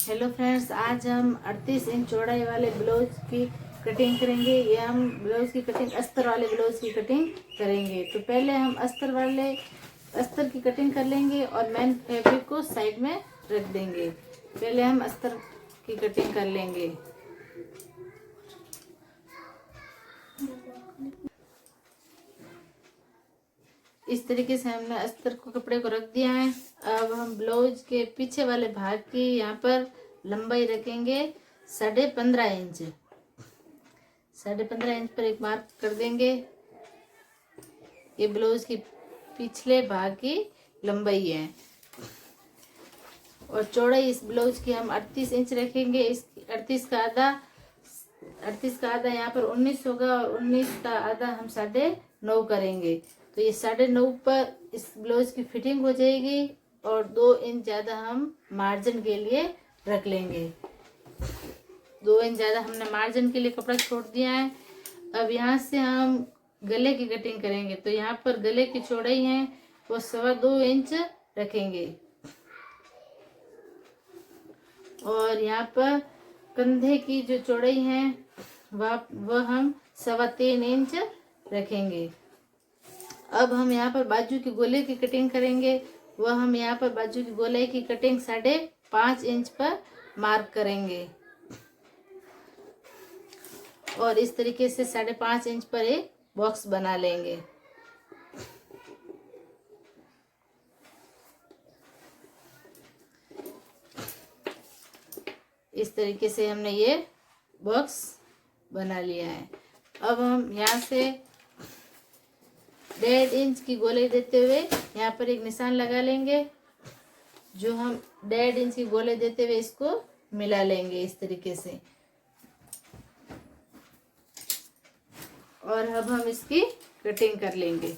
Hello friends, आज हम 38 inch चौड़ाई वाले ब्लाउज की कटिंग करेंगे। ये हम ब्लाउज की कटिंग अस्तर वाले ब्लाउज की कटिंग करेंगे। तो पहले हम अस्तर की कटिंग कर लेंगे और मेन फैब्रिक को साइड में रख देंगे। पहले हम अस्तर की कटिंग कर लेंगे। इस तरीके से हमने अस्तर को कपड़े को रख दिया है। अब हम ब्लाउज के पीछे वाले भाग की यहाँ पर लंबाई रखेंगे 15.5 इंच। 15.5 इंच पर एक मार्क कर देंगे। ये ब्लाउज की पिछले भाग की लंबाई है और चौड़ाई इस ब्लाउज की हम 38 इंच रखेंगे। इस 38 का आधा यहाँ पर 19 होगा और 19 का आधा हम 9.5 करेंगे। तो ये 9.5 पर इस ब्लाउज की फिटिंग हो जाएगी और 2 इंच ज़्यादा हम मार्जिन के लिए रख लेंगे। 2 इंच ज़्यादा हमने मार्जिन के लिए कपड़ा छोड़ दिया है। अब यहाँ से हम गले की कटिंग करेंगे। तो यहाँ पर गले की चौड़ाई है वो 2.25 इंच रखेंगे और यहाँ पर कंधे की जो चौड़ाई है वह हम 3.25 इंच रखेंगे। अब हम यहाँ पर बाजू की गोले की कटिंग करेंगे। वह हम यहाँ पर बाजू की गोलाई की कटिंग 5.5 इंच पर मार्क करेंगे और इस तरीके से 5.5 इंच पर एक बॉक्स बना लेंगे। इस तरीके से हमने ये बॉक्स बना लिया है। अब हम यहाँ से 1.5 इंच की गोलाई देते हुए यहाँ पर एक निशान लगा लेंगे। जो हम 1.5 इंच की गोलाई देते हुए इसको मिला लेंगे इस तरीके से। और अब हम इसकी कटिंग कर लेंगे।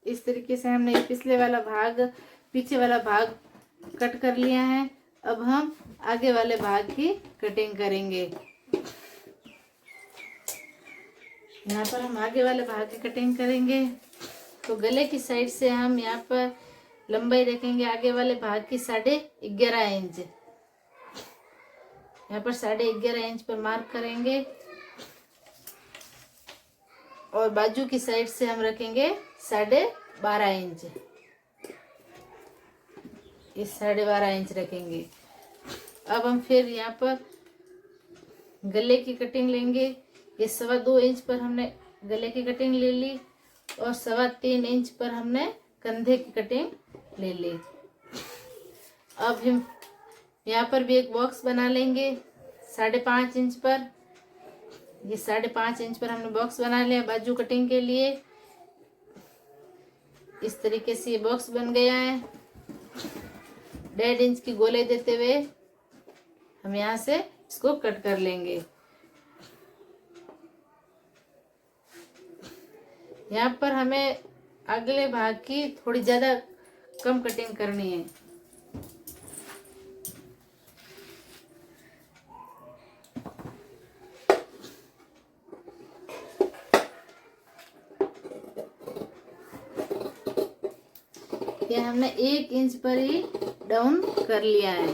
इस तरीके से हमने पीछे वाला भाग कट कर लिया है। अब हम आगे वाले भाग की कटिंग करेंगे। यहाँ पर हम आगे वाले भाग की कटिंग करेंगे। तो गले की साइड से हम यहाँ पर लंबाई रखेंगे आगे वाले भाग की 11.5 इंच। यहाँ पर 11.5 इंच पर मार्क करेंगे और बाजू की साइड से हम रखेंगे 12.5 इंच। इस 12.5 इंच रखेंगे। अब हम फिर यहाँ पर गले की कटिंग लेंगे। ये 2.25 इंच पर हमने गले की कटिंग ले ली और 3.25 इंच पर हमने कंधे की कटिंग ले ली। अब हम यहाँ पर भी एक बॉक्स बना लेंगे 5.5 इंच पर। ये 5.5 इंच पर हमने बॉक्स बना लिया बाजू कटिंग के लिए। इस तरीके से ये बॉक्स बन गया है। 1.5 इंच की गोलाई देते हुए हम यहाँ से इसको कट कर लेंगे। यहाँ पर हमें अगले भाग की थोड़ी ज़्यादा कम कटिंग करनी है। ये हमने 1 इंच पर ही डाउन कर लिया है।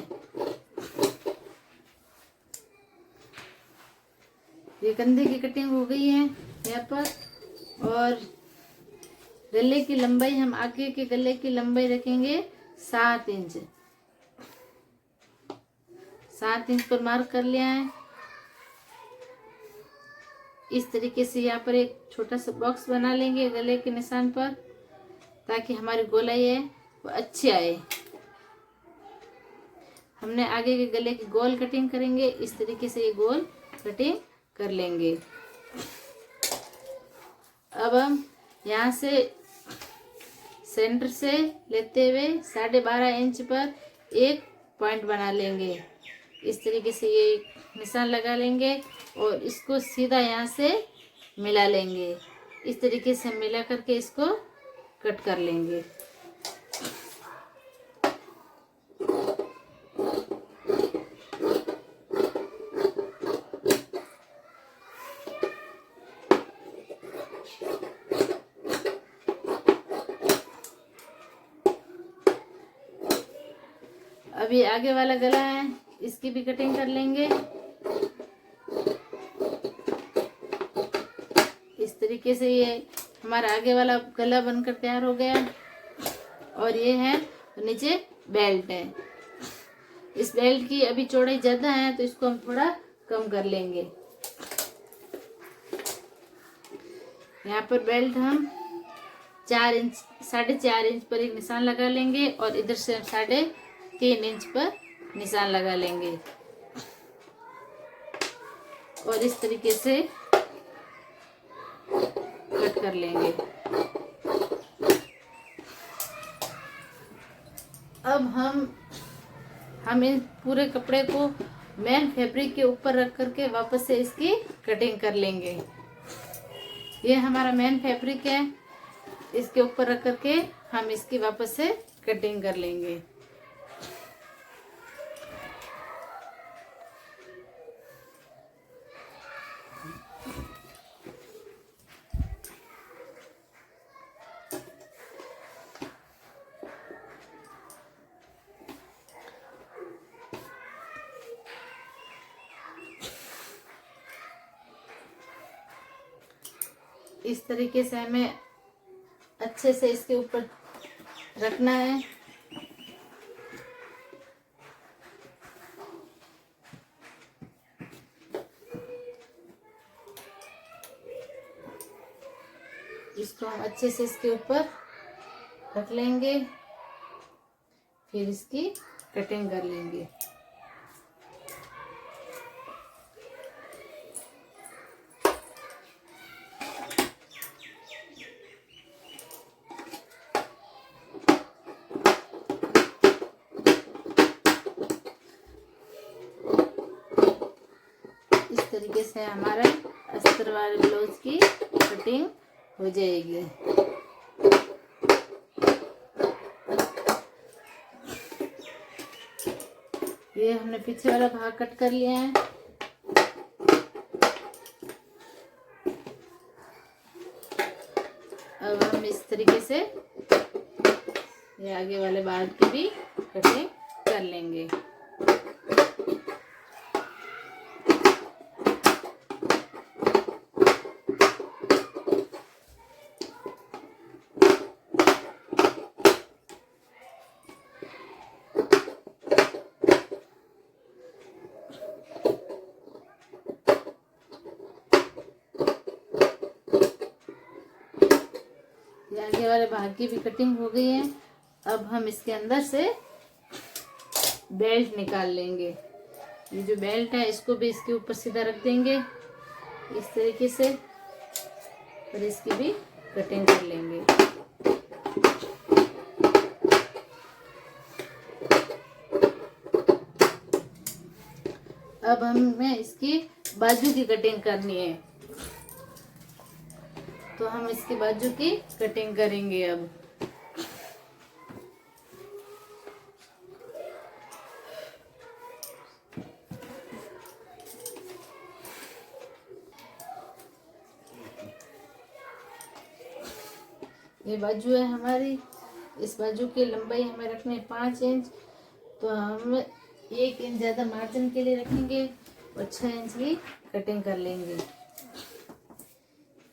ये कंधे की कटिंग हो गई है यहाँ पर। और गले की लंबाई हम आगे के गले की लंबाई रखेंगे 7 इंच। 7 इंच पर मार्क कर लिया है। इस तरीके से यहाँ पर एक छोटा सा बॉक्स बना लेंगे गले के निशान पर ताकि हमारी गोलाई है वो अच्छी आए। हमने आगे के गले की गोल कटिंग करेंगे। इस तरीके से ये गोल कटिंग कर लेंगे। अब हम यहाँ से सेंटर से लेते हुए 12.5 इंच पर एक पॉइंट बना लेंगे। इस तरीके से ये निशान लगा लेंगे और इसको सीधा यहाँ से मिला लेंगे। इस तरीके से मिला करके इसको कट कर लेंगे। अभी आगे वाला गला है, इसकी भी कटिंग कर लेंगे। इस तरीके से ये हमारा आगे वाला गला बनकर तैयार हो गया। और ये है नीचे बेल्ट है। इस बेल्ट की अभी चौड़ाई ज्यादा है तो इसको हम थोड़ा कम कर लेंगे। यहाँ पर बेल्ट हम 4 इंच 4.5 इंच पर एक निशान लगा लेंगे और इधर से हम 3.5 इंच पर निशान लगा लेंगे और इस तरीके से कट कर लेंगे। अब हम इन पूरे कपड़े को मेन फैब्रिक के ऊपर रख करके वापस से इसकी कटिंग कर लेंगे। ये हमारा मेन फैब्रिक है, इसके ऊपर रख करके हम इसकी वापस से कटिंग कर लेंगे। इस तरीके से हमें अच्छे से इसके ऊपर रखना है। इसको हम अच्छे से इसके ऊपर रख लेंगे, फिर इसकी कटिंग कर लेंगे। इस तरीके से हमारा अस्तर वाले ब्लाउज की कटिंग हो जाएगी। ये हमने पीछे वाला भाग कट कर लिया है। अब हम इस तरीके से ये आगे वाले भाग की भी कटिंग कर लेंगे। आगे वाले भाग की भी कटिंग हो गई है। अब हम इसके अंदर से बेल्ट निकाल लेंगे। ये जो बेल्ट है इसको भी इसके ऊपर सीधा रख देंगे इस तरीके से और इसकी भी कटिंग कर लेंगे। अब हमें इसकी बाजू की कटिंग करनी है, तो हम इसकी बाजू की कटिंग करेंगे। अब ये बाजू है हमारी, इस बाजू की लंबाई हमें रखनी है 5 इंच, तो हम 1 इंच ज़्यादा मार्जिन के लिए रखेंगे और 6 इंच की कटिंग कर लेंगे।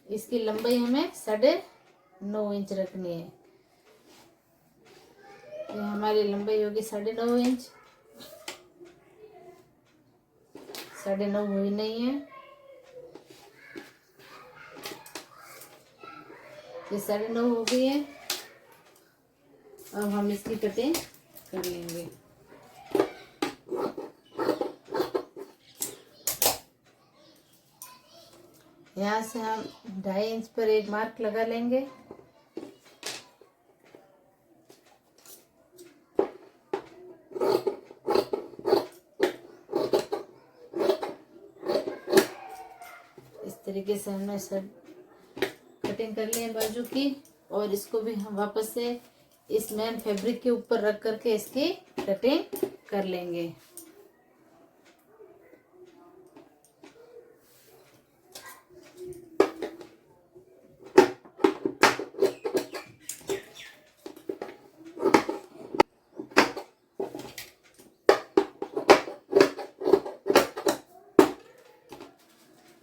इसकी लंबाई हमें 9.5 इंच रखनी है। ये हमारी लंबाई होगी 9.5 इंच। 9.5 हुई नहीं है, ये 9.5 हो गई है। अब हम इसकी कटिंग कर लेंगे। यहाँ से हम 2.5 इंच पर एक मार्क लगा लेंगे। इस तरीके से हमने सब कटिंग कर ली है बाजू की, और इसको भी हम वापस से इस मेन फैब्रिक के ऊपर रख करके इसकी कटिंग कर लेंगे।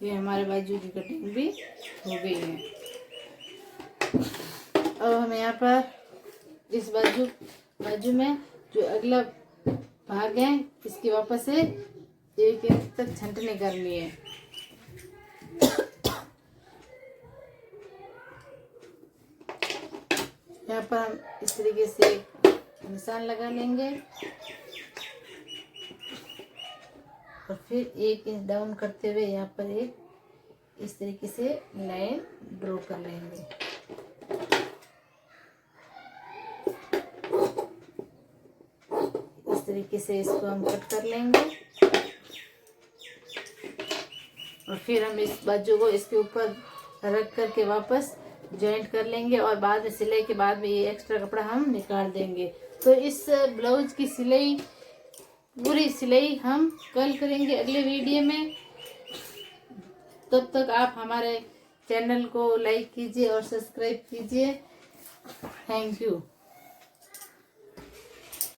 ये हमारे बाजू की कटिंग भी हो गई है। अब हम यहाँ पर इस बाजू में जो अगला भाग है इसकी वापस से 1 इंच तक छंटनी करनी है। यहाँ पर हम इस तरीके से एक निशान लगा लेंगे और फिर 1 इंच डाउन करते हुए यहाँ पर एक इस तरीके से लाइन ड्रॉ कर लेंगे। इस तरीके से इसको हम कट कर लेंगे और फिर हम इस बाजू को इसके ऊपर रख करके वापस जॉइंट कर लेंगे और बाद में सिलाई के बाद में ये एक्स्ट्रा कपड़ा हम निकाल देंगे। तो इस ब्लाउज की सिलाई पूरी सिलाई हम कल करेंगे अगले वीडियो में। तब तक आप हमारे चैनल को लाइक कीजिए और सब्सक्राइब कीजिए। Thank you.